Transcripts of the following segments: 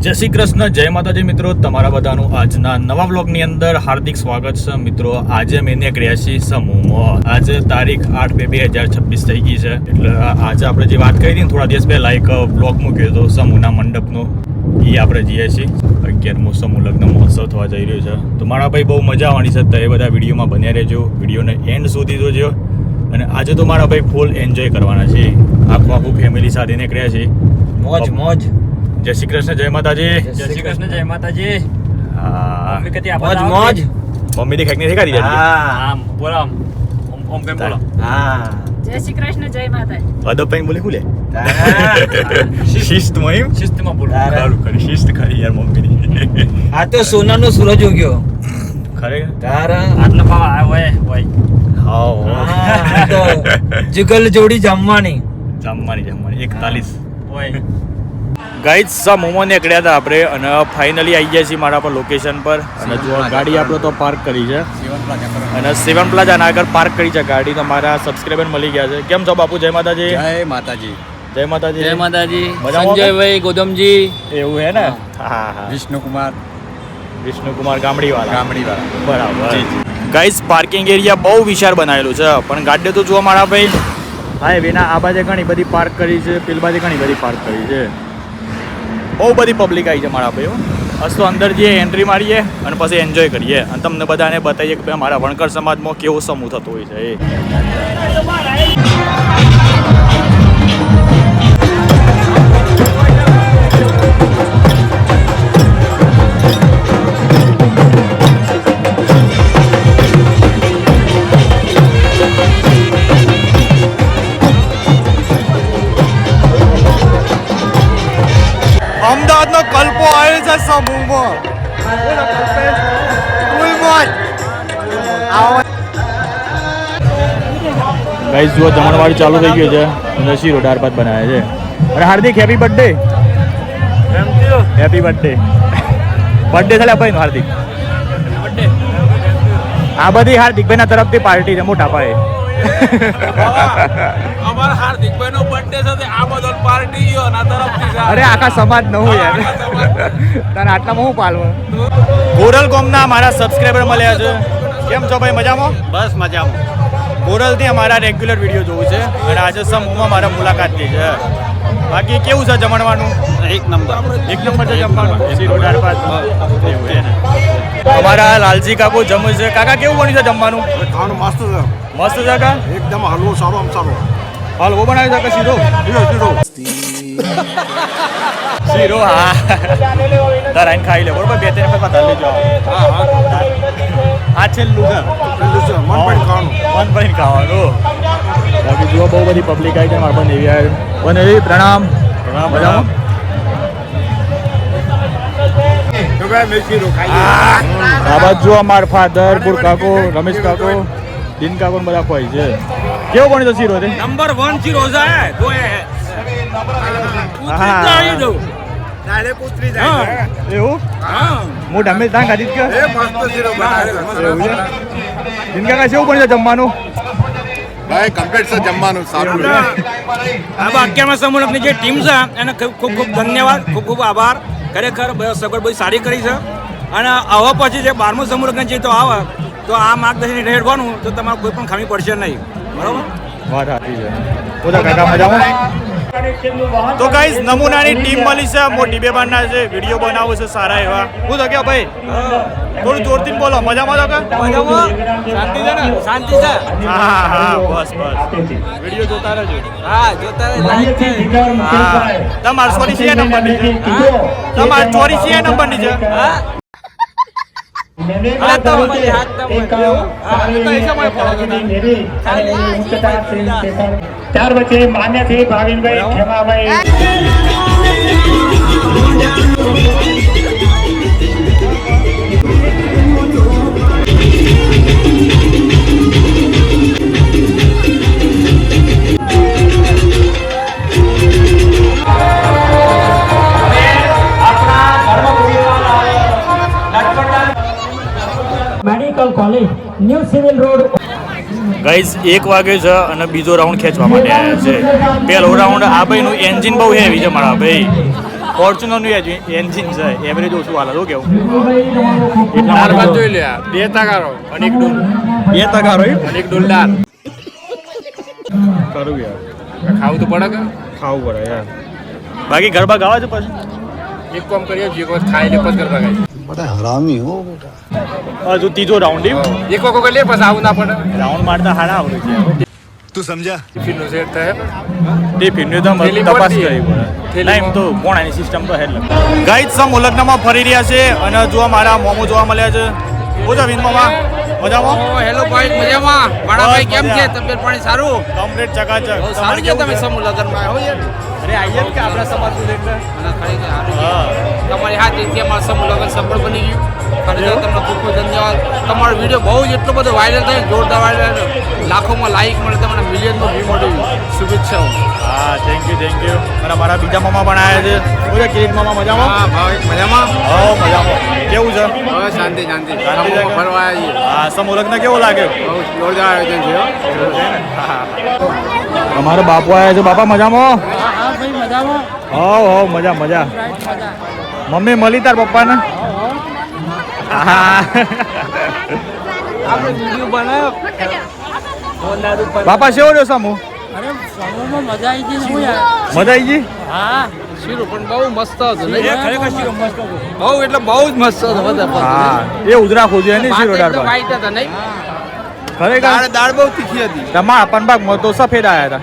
જય શ્રી કૃષ્ણ, જય માતાજી મિત્રો. તમારા બધાનું આજના નવા વ્લોગની અંદર હાર્દિક સ્વાગત છે મિત્રો. આજે અમે નીકળ્યા છીએ સમૂહમાં. આજે તારીખ 8/2/2026 થઈ ગઈ છે. એટલે આજે આપણે જે વાત કરી હતી થોડા દિવસ પહેલા એક વ્લોગ મૂક્યો હતો સમૂહના મંડપનો, એ આપણે જઈએ છીએ. 11મો સમૂહ લગ્ન મહોત્સવ થવા જઈ રહ્યો છે. તો મારા ભાઈ બહુ મજા આવવાની છે, તો એ બધા વિડીયોમાં બન્યા રહેજો, વિડીયોને એન્ડ સુધી જોજો. અને આજે તો મારા ભાઈ ફૂલ એન્જોય કરવાના છે. આખું ફેમિલી સાથે નીકળ્યા છે. મોજ મોજ. જય શ્રી કૃષ્ણ, જય માતાજી. જય શ્રી કૃષ્ણ, જય માતાજી. હા, મમ્મી કહેતી મોજ મોજ. મમ્મી ની ખાઈ દેખાડી હા આમ બોલો, ઓમ કેમ બોલો. હા, જય શ્રી કૃષ્ણ, જય માતાજી. અદબ પેન બોલે ખુલે શિસ્ત મોહિમ શિસ્તમાં બોલો. સારું કરી, શિસ્ત કરી યાર મમ્મી. આ તો સોનાનો સૂરજ ઉગ્યો. ખરેખર તારા આટલા પાવા હોય હા તો જુગલ જોડી જમવાની 41 હોય. ગાઈઝ સમૂહમાં નીકળ્યા હતા આપણે અને ફાઇનલી આવી ગયા છીએ મારા પર લોકેશન પર. અને જો ગાડી આપણે તો પાર્ક કરી છે અને 7 પ્લાઝાના આગળ પાર્ક કરી છે ગાડી. તો મારા સબસ્ક્રાઈબર મળી ગયા છે. કેમ છો બાપુ? જય માતાજી. જય માતાજી. જય માતાજી. જય માતાજી. મજામાં? સંજયભાઈ ગોદમજી. એવું હે ને? હા હા. વિષ્ણુકુમાર ગામડીવાળા. બરાબર. ગાઈઝ પાર્કિંગ એરિયા બહુ વિશાળ બનાવેલું છે, પણ ગાડીઓ તો જોવા મારા ભાઈ હાઈવેના આ બાજુ ઘણી બધી પાર્ક કરી છે, પેલ બાજુ ઘણી બધી પાર્ક કરી છે. બહુ બધી પબ્લિક આવી છે મારા ભાઈઓ. બસ તો અંદર જઈએ, એન્ટ્રી મારીએ અને પછી એન્જોય કરીએ અને તમને બધાને બતાવીએ કે અમારા વણકર સમાજમાં કેવો સમૂહ થતો હોય છે એ. અમદાવાદનો કલ્પો આવ્યો છે સમૂહમાં. ગાઈસ જો જમણવાળી ચાલુ થઈ ગયું છે અને શીરો દાળ ભાત બનાવે છે. અરે Hardik happy birthday. Happy birthday. Birthday છે ભાઈ હાર્દિક. આ બધી હાર્દિકભાઈના તરફથી પાર્ટી છે મોટા પાયે. અમારા હાર્દિકભાઈનો બર્થડે છે, આ બધો પાર્ટી યો ના તરફથી છે. અરે આખા સમાજ ન હોય યાર, તને આટલામાં હું પાલવું. ગોરલ કોમના મારા સબસ્ક્રાઈબર મળ્યા છે. કેમ છો ભાઈ? મજામાં? બસ મજામાં. ગોરલથી અમારા રેગ્યુલર વિડીયો જોવું છે અને આજે સમૂહમાં મારા મુલાકાત થઈ છે. બાકી કેવું છે જમણવાનું? એક નંબર છે જમવાનું. શીરો દાળ ભાત એવું છે ને. અમારા લાલજી કાકો જમે છે. કાકા કેવું બન્યું છે જમવાનું? ખાવાનું મસ્ત છે, મસ્ત છે કાકા. એકદમ હલવો સારો સારો. હલવો બનાવ્યો છે કે શીરો? શીરો હા. તાર આઈને ખાઈ લે બરોબર. 2-3 વખત પતા લેજો. આ છેલ્લું છે. મન ભરીને ખાવાનું. બાકી જુઓ બહુ બધી પબ્લિક આવી છે. મારા બંધ એવી આવે. બંધ એવી પ્રણામ. મજામાં? આ બાજુ અમારા ફાધર પુર કાકો, રમેશ કાકો, દિન કાકો બધા ખોઈ છે. કેવો બન્યો તો શીરો? નંબર 1 શીરો છે. એવું મોટા મેં ત્યાં ખાધી કે દિન કાકા કેવું બન્યું છે જમવાનું? ભાઈ કમ્પ્લીટ છે જમવાનું સારું. આ 11મા સમૂહ લગ્નની જે ટીમ છે એને ખૂબ ખૂબ ધન્યવાદ, ખૂબ ખૂબ આભાર. ખરેખર સગવડ બધી સારી કરી છે. અને હવે પછી જે 12મું સમૂહ લગ્ન છે તો આવે તો આ માર્ગદર્શન હેઠવાનું તો તમારે કોઈ પણ ખામી પડશે નહીં. બરોબર? વાત સાચી છે. બધા કાકા મજામાં? તો ગાઈઝ નમૂનાની ટીમ મળી છે, મોટી બેબાનના છે, વિડીયો બનાવે છે સારા એવા. હું તો કે ભાઈ થોડું જોરથી બોલો. મજામાં તો કે? મજામાં? શાંતિ છે ને? શાંતિ છે. હા હા બસ વિડીયો જોતા રહેજો. હા જોતા લાઈક છે. હા તમાર ચોરી છે નંબરની છે. તમાર ચોરી છે નંબરની છે. હા ત્યાર વચ્ચે માન્યથી ભાવિનભાઈ ખેમાભાઈ medical college new civil road ગાઈઝ 1 વાગે છે અને બીજો રાઉન્ડ ખેંચવા માટે આવ્યા છે. પહેલો રાઉન્ડ આ ભાઈનું એન્જિન બહુ હેવી છે મારા ભાઈ. ફોર્ચ્યુનરનું એન્જિન છે એવરેજ ઓછું હાલે શું કેવું ચાર બાદ જોઈ લે આ. 2 તગારો અને 1 ડોલ 2 તગારો અને 1 ડોલ દાળ કરું યાર ખાવું તો પડે કે ખાવું પડે યાર બાકી ગરબા ગાવા છે પછી એક કામ કરીએ જે કોઈ ખાઈ લે પછી કરવા ગાય बड़ा हरामी हो बेटा હજુ ત્રીજો રાઉન્ડ એક વખત કરી લે પછી આવું ના પડે રાઉન્ડ મારતા હારા આવડે છે तू समझा ટિફિનનો સેટ થાય તે ફિલ્મની તો થેલી તપાસ પડતી કરવી પડે થેલીમાં. ના એમ તો કોણાની સિસ્ટમ તો હે જ ગાઈડ સમ ઉલગ્નમાં ફરી રહ્યા છે અને જોવા મારા મોમો જોવા મળ્યા છે શું છે વિનમામાં મજામાં હેલો ભાઈ મજામાં માણાભાઈ, કેમ છે? તબિયત પાણી સારું કમ્પ્લીટ ચકાચક સારું છે તમે સમૂહ લગ્નમાં આવો યાર અરે આઈએ કે આપણા સમાજ એટલે હા તમારી હાથ રીતે અમારા સમૂહ લગ્ન સફળ બની ગયું ખરેખર તમને ખૂબ ખૂબ ધન્યવાદ તમારો વિડીયો બહુ જ એટલો બધો વાયરલ થયો જોરદાર વાયરલ લાખોમાં લાઈક મળે તમને મિલિયનમાં વ્યૂ મળ્યું શુભેચ્છાઓ હા થેન્ક યુ અને મારા બીજા મામા પણ આવ્યા છે શું છે કિરીટ મામા મજામાં ભાઈ મજામાં હા મજામાં કેવું છે હવે શાંતિ શાંતિ શાંતિ છે કે? ફરવા આવીએ હા સમુલગ્ન કેવું લાગે બહુ જોરદાર આયોજન છે હો. અમારા બાપુ આવ્યા છે બાપા મજામાં હો મજા મજા મમ્મી મળી તાર પપ્પાને હા આપણે વિડીયો બનાવ્યો બાપા શેવો રહ્યો સમૂહ અરે સમૂહમાં મજા આવી ગઈ ને હું યાર મજા આવી ગઈ હા શીરો પણ બહુ મસ્ત હતો એ ખરેખર શીરો મસ્ત હતો. બહુ એટલે બહુ જ મસ્ત હતો બધા હા એ ઉધરા ખોજ્યું એની શીરો દાળ ભાત. વાઈટ હતા નહીં ખરેખર દાળ બહુ તીખી હતી તમારા પનબાગમાં તો સફેદ આવ્યા હતા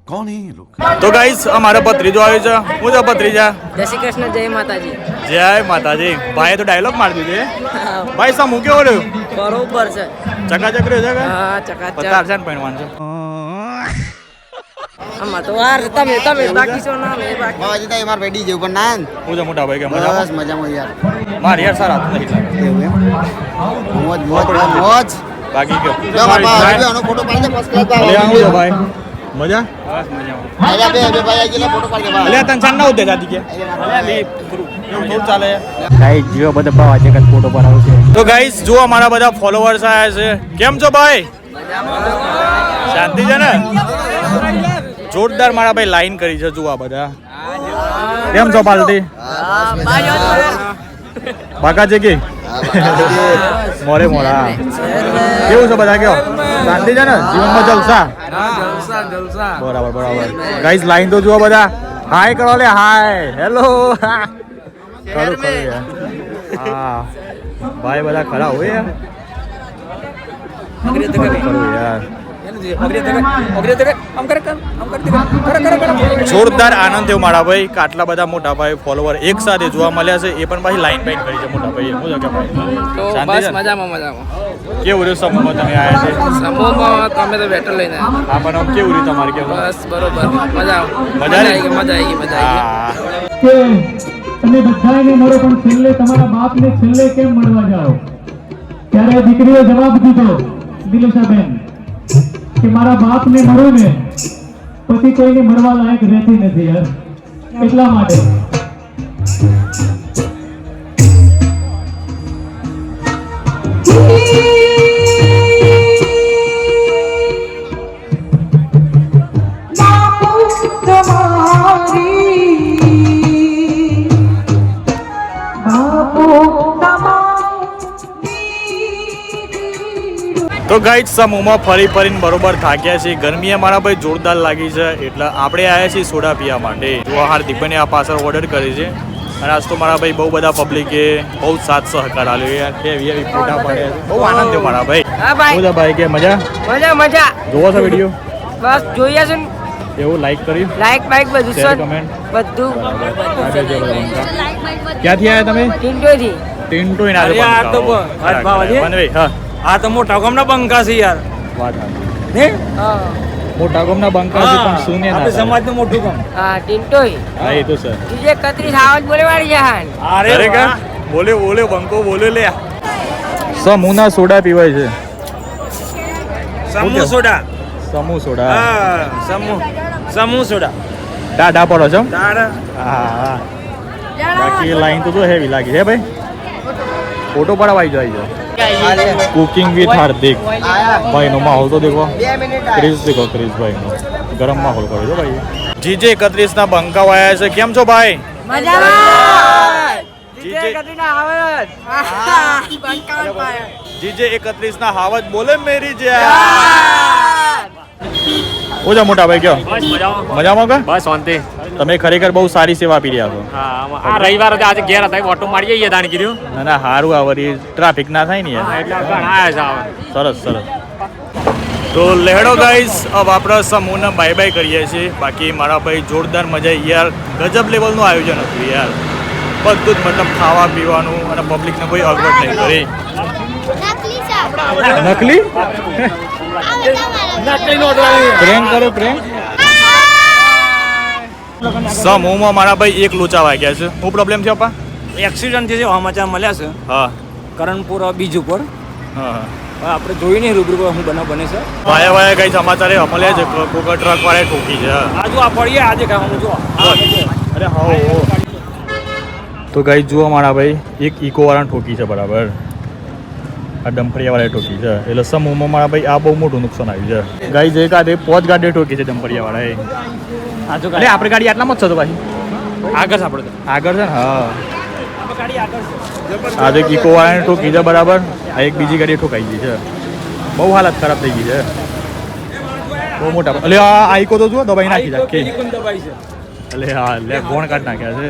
कौन है ये लोग તો ગાઈસ અમારો ભત્રીજો આવ્યો છે હું છે ભત્રીજા જય શ્રી કૃષ્ણ જય માતાજી જય માતાજી ભાઈએ તો ડાયલોગ મારી દીધો ભાઈ સમૂહ કેવો રહ્યો બરોબર છે ચકાચક રહ્યો છે કે હા ચકાચક પચાર છે ને પૈણવાન છે આમાં તો વાર તમે બાકી છો ના મેં બાકી બાબાજી તો માર પેડી જેવું પણ ના હું છે મોટા ભાઈ કે બસ મજામાં મજામાં યાર મારે યાર સારા હતું નહીં લાગે એવું એમ મોજ મોજ મોજ બાકી કે જો બાબા હવે આનો ફોટો પાડી દે ફર્સ્ટ ક્લાસ અલે આવું છે ભાઈ મજા આયા બે ભાઈ આ ગેલા ફોટો પાડી દે અલે તન છાન ના ઉદે જાતી કે અલે એવું થોડું ચાલે ગાઈસ જીઓ બધા બાવા છે કે ફોટો બનાવું છે તો ગાઈસ જો અમારા બધા ફોલોવર્સ આયા છે કેમ છો ભાઈ શાંતિ છે ને જોરદાર મારા ભાઈ લાઈન કરી છે જુઓ આ બધા કેમ છો પાલટી બાકા છે કે મોરે મોરા કેવું છે બધા કેવો શાંતિ છે ને જીવનમાં જલસા બરાબર ગાઈસ લાઈન તો જુઓ બધા હાય કરો લે હાય હેલો ખરું યાર હા ભાઈ બધા ખરા હોય યાર ખરું યાર જોરદાર આનંદ થયો મારા ભાઈ કે આટલા બધા મોટા ભાઈ ફોલોવર એક સાથે જોવા મળ્યા છે એ પણ પાછી લાઈન પાઈન કરી છે મોટા ભાઈ શું છે કે ભાઈ શાંતિ છે ને? મજામાં મજામાં કેવું રહ્યું સમૂહમાં તમે આવ્યા છે સમૂહમાં તમે તો બેટર લઈને આવ્યા. હા પણ આમ કેવું રહ્યું તમારે કેવું બસ બરોબર મજા મજા આવી? મજા આવી ગઈ હા કે તમે બધાને મળો પણ છેલ્લે તમારા બાપને છેલ્લે કેમ મળવા જાઓ ત્યારે દીકરીએ જવાબ દીધો દિલેશાબેન કે મારા બાપને મળો ને પછી કોઈને મળવા લાયક રહેતી નથી યાર એટલા માટે તો ગાઈડ સમૂહમાં ફરી ફરીને બરોબર થાક્યા છે ગરમી મારા ભાઈ જોરદાર લાગી છે એટલે આપણે આવ્યા છીએ સોડા પીવા માટે જો હાર્દિકભાઈને આ પાછળ ઓર્ડર કરી છે અને આજ તો મારા ભાઈ બહુ બધા પબ્લિકે બહુ સાથ સહકાર આપ્યો યાર એવી ફોટા પાડ્યા છે બહુ આનંદ થયો મારા ભાઈ હા ભાઈ બધા ભાઈ કે મજા મજા જોવો છો વિડીયો બસ જોઈએ છે ને એવું લાઈક કર્યું લાઈક બાઈક બધું શેર સર કમેન્ટ બધું ક્યાંથી આવ્યા તમે ટિન્ટોથી ટિન્ટુ અરે આ તો વાત બાવાજી. હા આ તો મોટા ગામના બંકા છે યાર વાત સાચી. ને હા મોટા ગામના બંકા છે પણ શૂન્ય ના આપણે થાય. સમાજનું મોટું ગામ હા ટિન્ટોય હા એ તો સર બીજે 31 આવાજ બોલે વાળી જહાન અરે કા બોલે બોલે બંકો બોલે લે સમૂહના સોડા પીવાય છે સમૂહ સોડા સમૂહ સોડા હા સમૂહ સોડા ટાઢા પડો છો તારા હા બાકી લાઈન તો જો હેવી લાગી હે ભાઈ ફોટો પડાવાઈ જાય છે કુકિંગ વિથ હાર્દિક ભાઈ નો માહોલ તો દેખો ક્રિઝ દેખો ક્રિઝ ભાઈ નો ગરમ માહોલ કરો છો ભાઈ જીજે 31 ના બંકાવ આવ્યા છે. કેમ છો ભાઈ? જીજે 31 ના હાવજ બોલે મેરી જાન. ઓજા મોટા ભાઈ કયો મજામાં કે? બસ શાંતિ. તમે ખરેખર બહુ સારી સેવા આપી રહ્યા છો. હા આ રવિવાર હતો, આજે ઘેર હતા, ઓટો મારી જઈએ દાણી કીધું. ના ના સારું આવરી ટ્રાફિક ના થાય ને યાર. એટલે ઘણા આવ્યા છે. સરસ સરસ. તો લેહડો ગાઈસ, अब આપણે સમૂહને બાય બાય કરીએ છીએ. બાકી મારા ભાઈ જોરદાર મજા આવી યાર. ગજબ લેવલનું આયોજન હતું યાર. બધું જ મતલબ ખાવા પીવાનું અને પબ્લિકને કોઈ અગવડ નહીં કરી. નકલી પ્રેન્ક કરો પ્રેન્ક. સમૂહમાં મારા ભાઈ એક લોચા વાગ્યા છે. શું પ્રોબ્લેમ છે પપ્પા? એક્સિડન્ટ થયો છે, સમાચાર મળ્યા છે હા કરણપુર બીજ ઉપર. હા હા. હવે આપણે જોઈ નહીં રૂબરૂ શું બનાવ બને છે. વાયા વાયા કઈ સમાચારે અમલ્યા છે. કોઈક ટ્રક વાળાએ ઠોકી છે. આજુ આ પડીએ આજે ખાવાનું જો. અરે હા. તો ગાઈ જુઓ મારા ભાઈ, એક ઇકો વાળાને ઠોકી છે બરાબર. આ ડમ્પરિયા વાળાએ ઠોકી છે. એટલે સમૂહમાં મારા ભાઈ આ બહુ મોટું નુકસાન આવ્યું છે. ગાઈ જે કાદે પોચ ગાડીએ ઠોકી છે ડમ્પરિયા વાળાએ. આજુ એટલે આપણી ગાડી આટલામાં જ છે તો પાછી આગળ છે આપણે આગળ છે ને. હા ગાડી આગળ છે. આજે ઇકો વાળાને ઠોકી છે બરાબર. આ એક બીજી ગાડી ઠોકાઈ ગઈ છે. બહુ હાલત ખરાબ થઈ ગઈ છે. બહુ મોટા એટલે આ ઇકો તો જુઓ દબાઈ નાખી છે આખી. દબાઈ છે. એટલે હા લે ગોણ કાઢ નાખ્યા છે.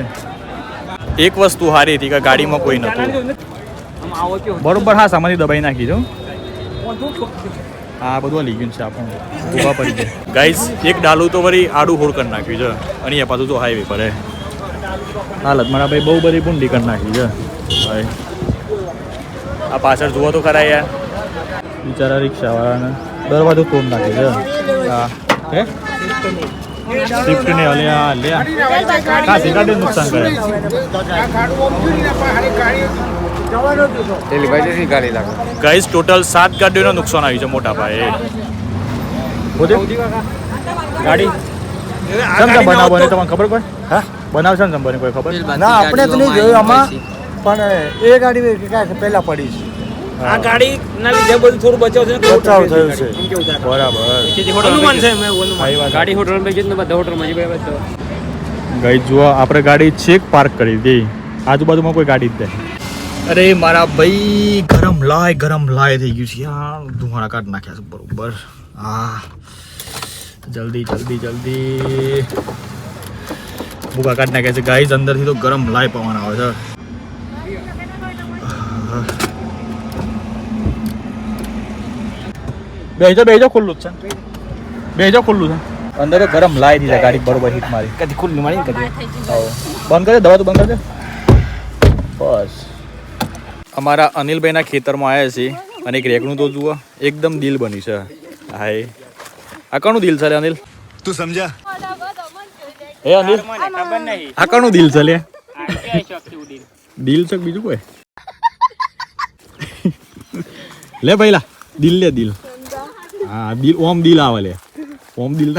એક વસ્તુ સારી હતી કે ગાડીમાં કોઈ નહોતું બરોબર. હા સામાન્ય દબાઈ નાખી છો. હા બધું લઈ ગયું છે આપણું ઊભા પડી જાય. ગાઈસ એક ડાલું તો વળી આડું હોડ કરી નાખ્યું છે. અને એ પાછું તો હાઈવે પર હે. હાલત મારા ભાઈ બહુ બધી બુંડી કરી નાખી છે ભાઈ. આ પાછળ જુઓ તો ખરા યાર. બિચારા રિક્ષાવાળાને દરવાજો તોડ નાખે છે. હા હે સ્વિફ્ટ ને હલ્યા હલ્યા ખાસી ગાડી નુકસાન કરે. ગાઈસ ટોટલ 7 ગાડીઓનું નુકસાન આવ્યું છે મોટા પાયે. ગાડી સમજા બનાવ બને તમને ખબર કોઈ? હા બનાવ છે ને બને કોઈ ખબર? ના આપણે તો નહીં જોયું આમાં, પણ એ ગાડી પહેલા પડી છે. આ ગાડી ના લીધે બધું થોડું બચાવ છે. બચાવ થયું છે. બરાબર. અનુમાન છે મેં ગાડી હોટલ માં ગઈ બધા હોટલમાં જઈ બધા. ગાઈ જુઓ આપણે ગાડી છેક પાર્ક કરી દઈ. આજુબાજુમાં કોઈ ગાડી જ નહીં. અરે મારા ભાઈ ગરમ લાય થઈ ગયું છે યાર. ધુમાડા કાઢ નાખ્યા છે બરોબર. હા જલ્દી જલ્દી જલ્દી ભૂકા કાઢ નાખ્યા છે ગાઈઝ. અંદરથી તો ગરમ લાય પવન આવે છે. બેજો ખુલ્લું જ છે. બેજો ખુલ્લું છે. અંદર તો ગરમ લાય દીધા ગાડી બરોબર હિટ મારી. કદી ખુલ્લી મારી કદી બંધ કરે દવા તો બંધ કરજે બસ. અમારા અનિલભાઈના ખેતરમાં આવ્યા છીએ અને એક રેકનું તો જુઓ એકદમ દિલ બન્યું છે. હાય આ કોનું દિલ છે અનિલ? तू समझा? હે અનિલ આ કોનું દિલ છે લે? દિલ છે બીજું કોઈ? લે ભાઈલા દિલ લે દિલ. હા દિલ ઓમ દિલ આવે લે ઓમ દિલ.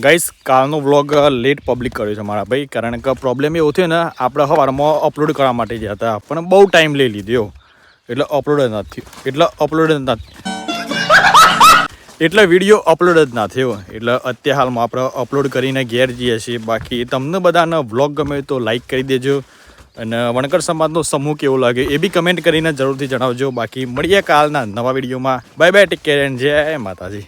ગાઈસ કાલનો વ્લોગ લેટ પબ્લિક કર્યો છે મારા ભાઈ. કારણ કે પ્રોબ્લેમ એવું થયો ને આપણે સવારમાં અપલોડ કરવા માટે ગયા હતા પણ બહુ ટાઈમ લઈ લીધો એટલે અપલોડ જ નથી એટલે વિડીયો અપલોડ જ ના થયો. એટલે અત્યારે હાલમાં આપણે અપલોડ કરીને ઘેર જઈએ છીએ. બાકી તમને બધાને વ્લોગ ગમે તો લાઈક કરી દેજો અને વણકર સમાજનો સમૂહ કેવો લાગે એ બી કમેન્ટ કરીને જરૂરથી જણાવજો. બાકી મળીએ કાલના નવા વિડીયોમાં. Bye bye, take care and જય માતાજી.